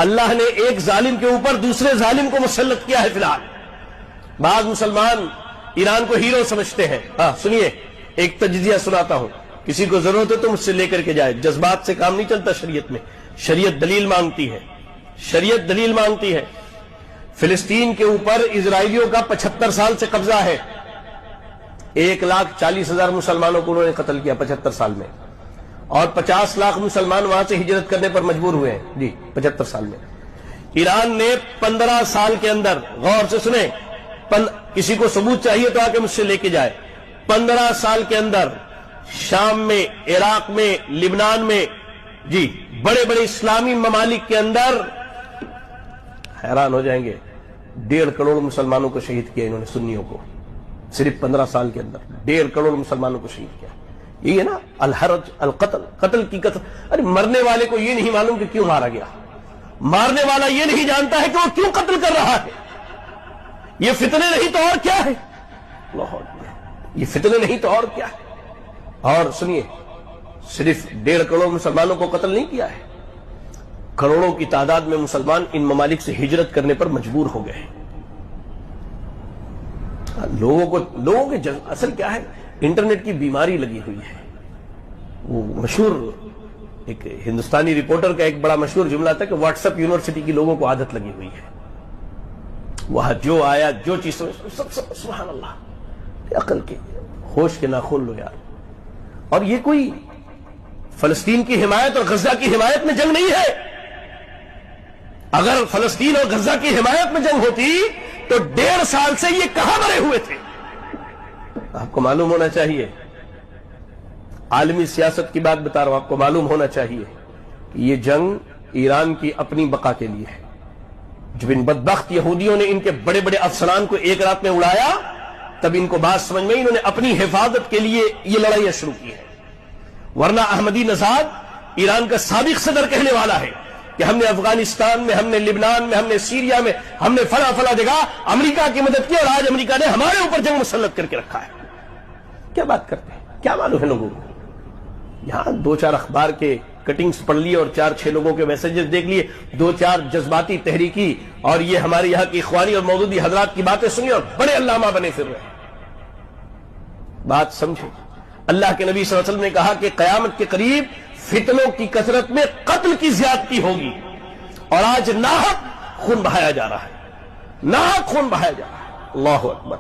اللہ نے ایک ظالم کے اوپر دوسرے ظالم کو مسلط کیا ہے فی الحال. بعض مسلمان ایران کو ہیرو سمجھتے ہیں. سنیے ایک تجزیہ سناتا ہوں, کسی کو ضرورت ہے تو مجھ سے لے کر کے جائے. جذبات سے کام نہیں چلتا شریعت میں, شریعت دلیل مانگتی ہے, شریعت دلیل مانگتی ہے. فلسطین کے اوپر اسرائیلیوں کا 75 سال سے قبضہ ہے. 1,40,000 مسلمانوں کو انہوں نے قتل کیا 75 سال میں, اور 50 لاکھ مسلمان وہاں سے ہجرت کرنے پر مجبور ہوئے ہیں. جی 75 سال میں. ایران نے 15 سال کے اندر, غور سے سنیں, کسی کو ثبوت چاہیے تو آ کے مجھ سے لے کے جائے, 15 سال کے اندر شام میں, عراق میں, لبنان میں, جی بڑے بڑے اسلامی ممالک کے اندر, حیران ہو جائیں گے, 1.5 کروڑ مسلمانوں کو شہید کیا انہوں نے, سنیوں کو, صرف 15 سال کے اندر 1.5 کروڑ مسلمانوں کو شہید کیا. یہی ہے نا الحرج القتل, قتل کی قتل. ارے مرنے والے کو یہ نہیں معلوم کہ کیوں مارا گیا, مارنے والا یہ نہیں جانتا ہے کہ وہ کیوں قتل کر رہا ہے. یہ فتنے نہیں تو اور کیا ہے, یہ فتنے نہیں تو اور کیا ہے. اور سنیے, صرف 1.5 کروڑ مسلمانوں کو قتل نہیں کیا ہے, کروڑوں کی تعداد میں مسلمان ان ممالک سے ہجرت کرنے پر مجبور ہو گئے. لوگوں کے اصل کیا ہے, انٹرنیٹ کی بیماری لگی ہوئی ہے. وہ مشہور ایک ہندوستانی رپورٹر کا ایک بڑا مشہور جملہ تھا کہ واٹس ایپ یونیورسٹی کی لوگوں کو عادت لگی ہوئی ہے. وہاں جو آیا جو چیز سب سبحان اللہ, عقل کے ہوش کے ناخن لو یار. اور یہ کوئی فلسطین کی حمایت اور غزہ کی حمایت میں جنگ نہیں ہے. اگر فلسطین اور غزہ کی حمایت میں جنگ ہوتی تو 1.5 سال سے یہ کہاں مرے ہوئے تھے. آپ کو معلوم ہونا چاہیے, عالمی سیاست کی بات بتا رہا ہوں, آپ کو معلوم ہونا چاہیے کہ یہ جنگ ایران کی اپنی بقا کے لیے ہے. جب ان بدبخت یہودیوں نے ان کے بڑے بڑے افسران کو ایک رات میں اڑایا, تب ان کو بات سمجھ میں, انہوں نے اپنی حفاظت کے لیے یہ لڑائی شروع کی ہے. ورنہ احمدی نژاد ایران کا سابق صدر کہنے والا ہے کہ ہم نے افغانستان میں, ہم نے لبنان میں, ہم نے سیریا میں, ہم نے فلاں جگہ امریکہ کی مدد کی, اور آج امریکہ نے ہمارے اوپر جنگ مسلط کر کے رکھا ہے. کیا بات کرتے ہیں, کیا معلوم ہے لوگوں کو. یہاں 2-4 اخبار کے کٹنگز پڑھ لیے اور 4-6 لوگوں کے میسجز دیکھ لیے, 2-4 جذباتی تحریکی اور یہ ہمارے یہاں کی اخوانی اور مودودی حضرات کی باتیں سنی اور بڑے علامہ بنے پھر رہے. بات سمجھو, اللہ کے نبی صلی اللہ علیہ وسلم نے کہا کہ قیامت کے قریب فتنوں کی کثرت میں قتل کی زیادتی ہوگی, اور آج ناحق خون بہایا جا رہا ہے, ناحق خون بہایا جا رہا ہے. اللہ اکبر.